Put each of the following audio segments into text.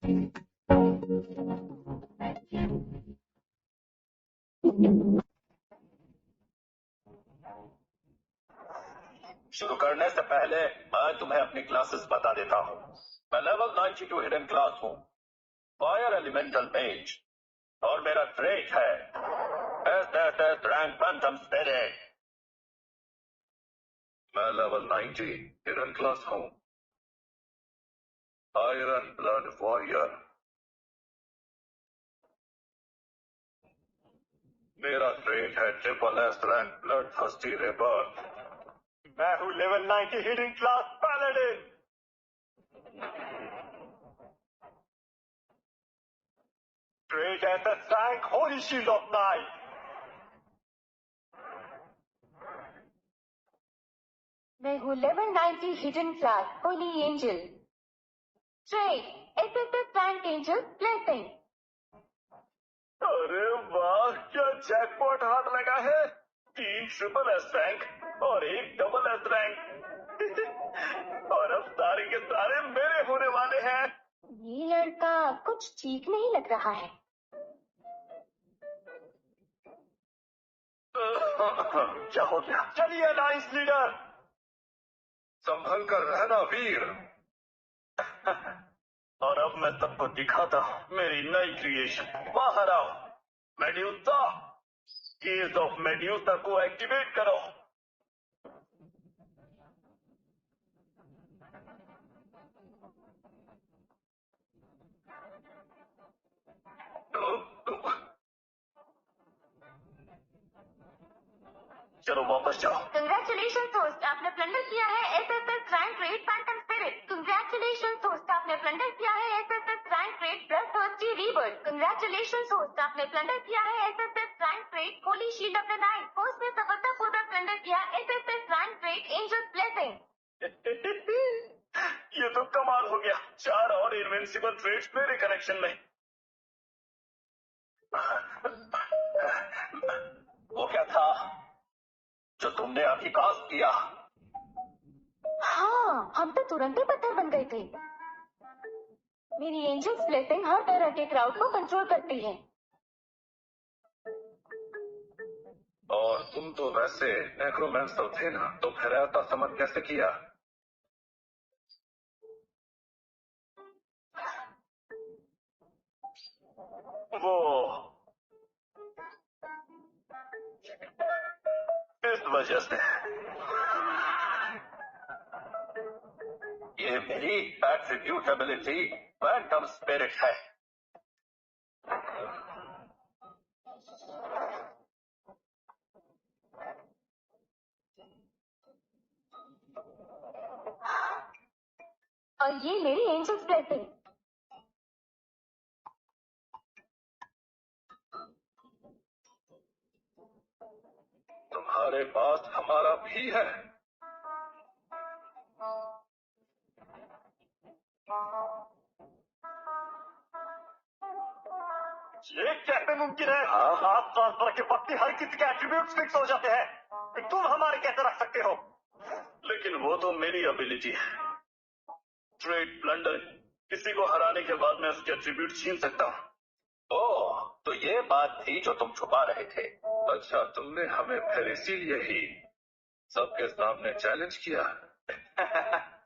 शुरू करने से पहले मैं तुम्हें अपनी क्लासेस बता देता हूँ। मैं लेवल 92 हिडन क्लास हूँ, फायर एलिमेंटल मेज, और मेरा ट्रेट है एस रैंक फैंटम स्पिरिट। मैं लेवल 90 हिडन क्लास हूँ, आयरन ब्लड वॉरियर। मेरा ट्रेट है triple S rank bloodthirsty rebirth. मैं हूँ level 90 hidden class paladin. Trait S rank holy shield of knight. मैं हूँ level 90 hidden class holy angel. Trait SSS rank angel blessing. अरे वाह, क्या jackpot हाथ लगा है। 3 ट्रिपल एस रैंक और 1 डबल एस रैंक और अब सारे के सारे मेरे होने वाले हैं। ये लड़का कुछ ठीक नहीं लग रहा है। क्या हो गया? चलिए अलायंस लीडर, संभल कर रहना वीर। और अब मैं सबको दिखाता हूँ मेरी नई क्रिएशन। बाहर आओ मेड्यूसा, कीज ऑफ मेड्यूसा को एक्टिवेट करो। चलो वापस जाओ। कंग्रेचुलेशन होस्ट, आपने प्लंडर किया है SSS rank rate Phantom spirit. Congratulation host, आपने प्लंडर किया है SSS rank rate blood thirsty rebirth. Congratulation host, आपने प्लंडर किया है SSS rank rate Holi shield of the night. Host ने सफलतापूर्वक प्लंडर किया SSS rank rate angel blessing. ये तो कमाल हो गया। 4 और इनविंसिबल ट्रेड्स मेरे कनेक्शन में। वो क्या था जो तुमने अभी कास्ट किया? हाँ, हम तो तुरंत ही पत्थर बन गए थे। मेरी एंजल्स ब्लेसिंग हर तरह के क्राउड को कंट्रोल करती है। और तुम तो वैसे नेक्रोमैंसर थे ना, तो फिर ऐसा समझ कैसे किया? वो इस वजह से ये मेरी एट्रीब्यूटेबिलिटी फैंटम स्पिरिट है। और ये मेरी एंजल्स ब्लेसिंग। तुम्हारे पास हमारा भी है। ये कैसे मुमकिन है? हाथ ट्रांसफर के वक्त ही हर किसी के एट्रीब्यूट्स फिक्स हो जाते हैं। तुम हमारे कैसे रख सकते हो? लेकिन वो तो मेरी एबिलिटी है। ट्रेड प्लंडर, किसी को हराने के बाद मैं उसके एट्रीब्यूट छीन सकता हूँ। ओह, तो ये बात थी जो तुम छुपा रहे थे। अच्छा, तुमने हमें फिर इसीलिए ही सबके सामने चैलेंज किया।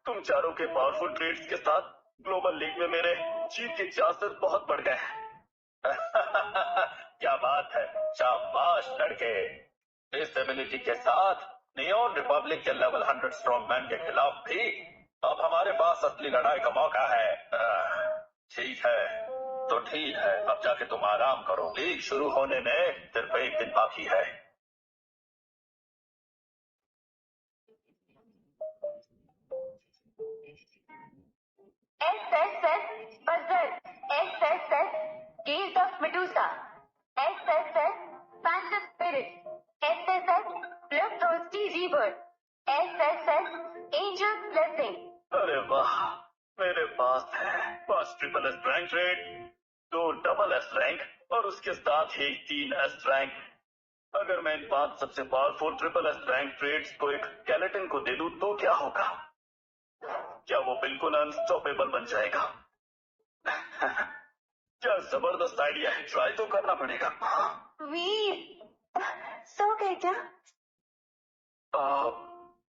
तुम चारों के पावरफुल ट्रेड्स के साथ ग्लोबल लीग में मेरे जीत के चांसेस बहुत बढ़ गए हैं। क्या बात है, शाबाश लड़के। इस एबिलिटी के साथ नियॉन रिपब्लिक के लेवल 100 स्ट्रॉन्ग मैन के खिलाफ भी अब हमारे पास असली लड़ाई का मौका है। ठीक है, तो ठीक है, अब जाके तुम आराम करो। लीग शुरू होने में सिर्फ 1 दिन बाकी है। SSS Buzzer, SSS Gaze of Medusa, SSS Phantom Spirit, SSS Bloodthirsty Rebirth, SSS Angel's Blessing। अरे वाह, मेरे पास है 5 triple S rank red, 2 double S rank और उसके साथ ही 3 एस रैंक। अगर मैं इन 5 सबसे powerful triple S rank traits को एक स्केलेटन को दे दूं तो क्या होगा? क्या वो बिल्कुल अनस्टॉपेबल बन जाएगा? जबरदस्त आइडिया है, ट्राई तो करना पड़ेगा। वीर सो गए क्या?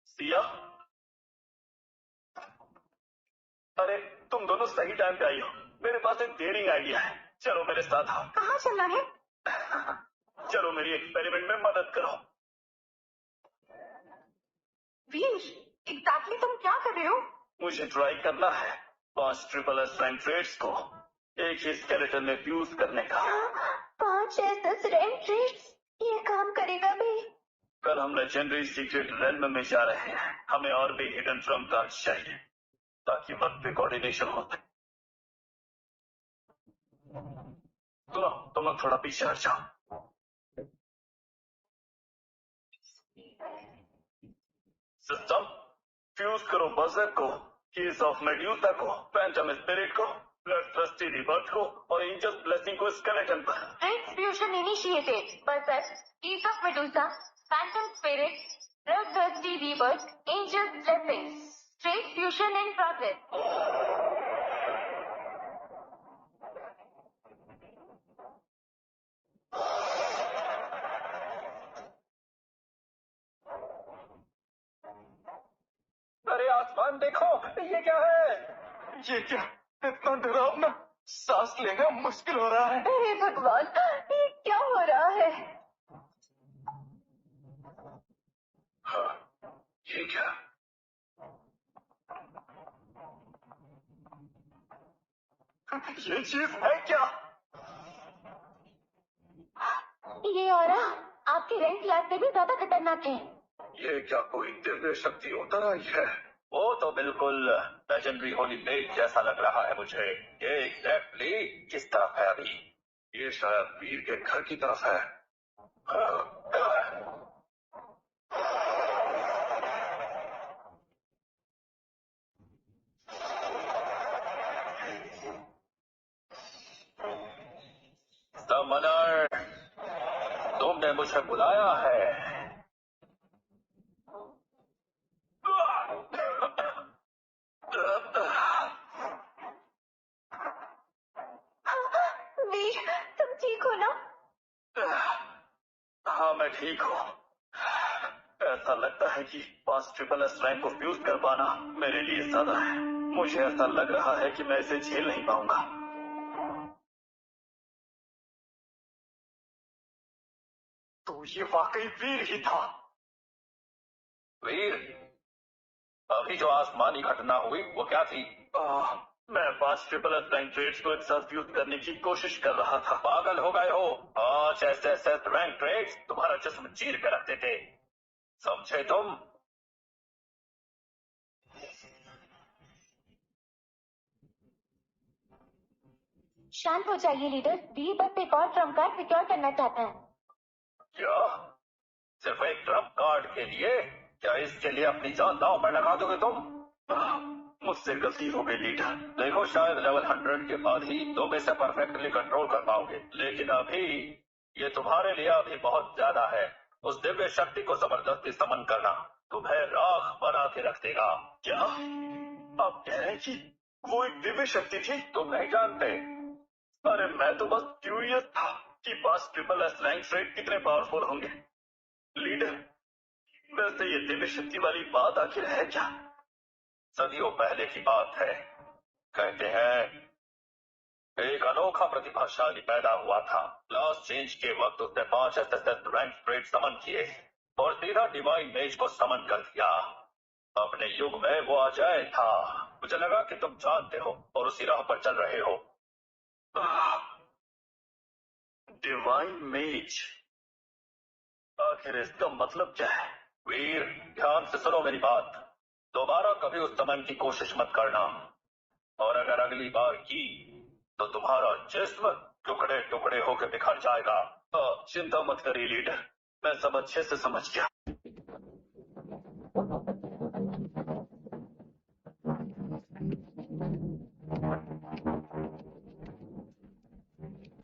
सिया, अरे तुम दोनों सही टाइम पे आई हो। मेरे पास एक डेयरिंग आइडिया है, चलो मेरे साथ आओ। कहाँ चलना है? चलो मेरी एक्सपेरिमेंट में मदद करो। वीर एग्जैक्टली तुम क्या कर रहे हो? मुझे ट्राई करना है 5 ट्रिपल एस रैंक ट्रेड्स को एक ही स्केलेटन में फ्यूज करने का। 5 SS रैंक ट्रेड्स, ये काम करेगा भी? कल हम लेजेंडरी सीक्रेट रेल्म में जा रहे हैं, हमें और भी हिडन ट्रम्प कार्ड्स चाहिए ताकि वक्त पे कोऑर्डिनेशन हो सके। सुनो, तुम लोग थोड़ा पीछे हट जाओ। सिस्टम, फ्यूज करो बजर को, कीज ऑफ मेड्यूसा को, फैंटम स्पिरिट को, ब्लड ट्रस्टी रिबर्थ को और एंजल्स ब्लेसिंग को स्केलेटन पर। Trait fusion initiated. Buzzer, keys of Medusa, phantom spirit, blood thirsty rebirth, angel's blessing. Trait fusion in progress. अरे आसमान देखो, ये क्या है? ये क्या, इतना डरावना, सांस लेना मुश्किल हो रहा है। अरे भगवान, ये क्या हो रहा है? हाँ, ये क्या? ये चीज है क्या? ये ऑरा आपके रैंक क्लास से भी ज्यादा खतरनाक है। ये क्या कोई दिव्य शक्ति उतर आई है? वो तो बिल्कुल लेजेंडरी होली ब्लेड जैसा लग रहा है मुझे। ये एग्जैक्टली किस तरफ है अभी? ये शायद वीर के घर की तरफ है। समनर, तुमने मुझे बुलाया है। वीर, तुम ठीक हो ना? हाँ मैं ठीक हूँ। ऐसा लगता है कि 5 ट्रिपल एस रैंक को फ्यूज कर पाना मेरे लिए ज्यादा है। मुझे ऐसा लग रहा है कि मैं इसे झेल नहीं पाऊंगा। तो ये वाकई वीर ही था। वीर? अभी जो आसमानी घटना हुई वो क्या थी? मैं 5 ट्रिपल एस रैंक ट्रेड्स को एक साथ फ्यूज करने की कोशिश कर रहा था। पागल हो गए हो? 5 SSS रैंक ट्रेड्स तुम्हारा जिस्म चीर कर रखते थे, समझे तुम? शांत हो जाइए लीडर, वीर बस एक और ट्रम्प कार्ड सिक्योर करना चाहता है। क्या? सिर्फ एक ट्रम्प कार्ड के लिए? क्या इसके लिए अपनी जान दांव पर लगा दोगे तुम? मुझसे गलती हो गई लीडर। देखो, शायद लेवल 100 के बाद ही तुम इसे परफेक्टली कंट्रोल कर पाओगे, लेकिन अभी ये तुम्हारे लिए अभी बहुत ज्यादा है। उस दिव्य शक्ति को जबरदस्ती समन करना तुम्हें राख बना के रख देगा। क्या आप कह रहे हैं कि वो एक दिव्य शक्ति थी? तुम नहीं जानते? अरे मैं तो बस क्यूरियस था कि 5 ट्रिपल एस रैंक ट्रेड कितने पावरफुल होंगे। लीडर, वैसे ये दिव्य शक्ति वाली बात आखिर है क्या? सदियों पहले की बात है। कहते हैं एक अनोखा प्रतिभाशाली पैदा हुआ था। लास्ट चेंज के वक्त उसने 5 SSS रैंक ट्रेड समन किए और सीधा डिवाइन मेज को समन कर दिया। अपने युग में वो अजय था। मुझे लगा कि तुम जानते हो और उसी राह पर चल रहे हो। डिवाइन मेज, आखिर इसका मतलब क्या है? वीर, ध्यान से सुनो मेरी बात। दोबारा कभी उस समन की कोशिश मत करना, और अगर अगली बार की तो तुम्हारा जिस्म टुकड़े टुकड़े होकर बिखर जाएगा। चिंता मत करिए लीडर, मैं सब अच्छे से समझ गया।